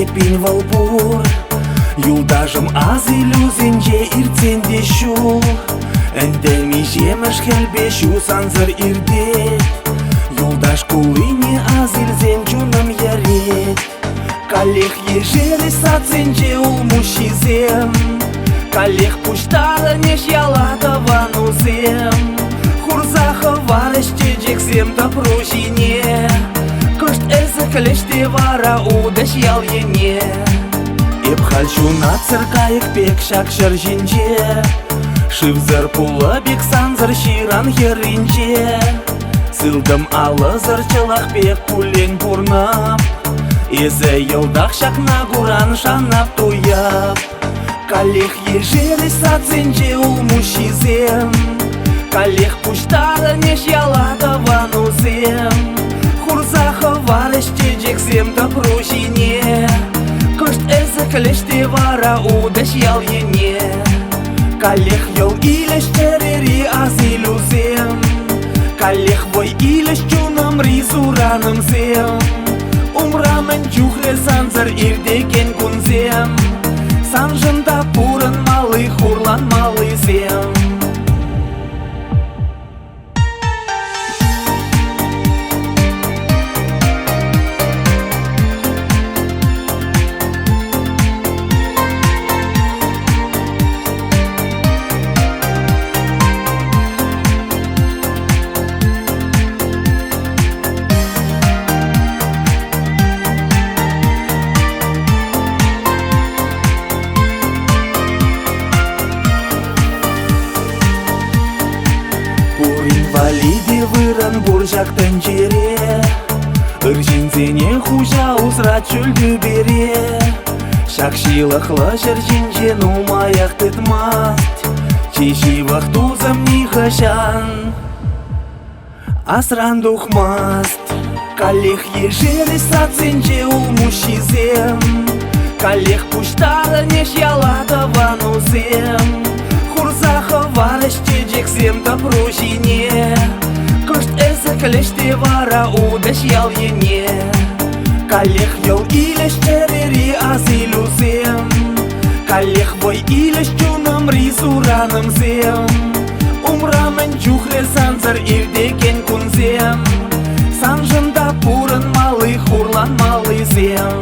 епин валбур. Юлдашым аз иллюзинже иртсенде шул. Эндеми жемеш хелбе шу санзыр ирдет. Юлдаш кулыне аз илзен чунам ярет. Калех ежели саценже ул мушизем. Калех пуштары неш ялатова нузем. Хурзаха варыште жексем та пружине. Кышт эзі кіліште вара удаш ял ене. Епхальшу на циркайық пек шак жыржинже. Шивзыр пулы бек санзыр ширан херинже. Сылдым алы зырчылақ пек пулен пурнап. Эзі елдақ шакна гуран шанап туяп. Калех ежели саценже ул мушизем. Калех пуштары неш ялатова нузем. Хурзаха варыште жексем та пружине. Кышт эзі кіліште вара удаш ял ене. Калех йол илеш терери аз илюзем. Калех вой илеш чунам ризураным зем. Умрамен чухре санзыр ирдекен кунзем. Санжында пурын малы хурлан малы зем. Инвалиде выран буржактан жере. Ыржинзене хужа узра чүлді бере. Шакшилықлы жыржинже нумаяқ тытмаст. Чеши вақтузым нихашан асран духмаст. Калех ежели саценже ул мушизем. Калех пуштары неш ялатова нузем. Хурзаха варыште жексем та пружине. Кышт эзі кіліште вара удаш ял ене. Калех йол илеш терери аз илюзем. Калех вой илеш чунам ризураным зем. Умрамен чухре санзыр ирдекен кунзем. Санжында пурын малы хурлан малы зем.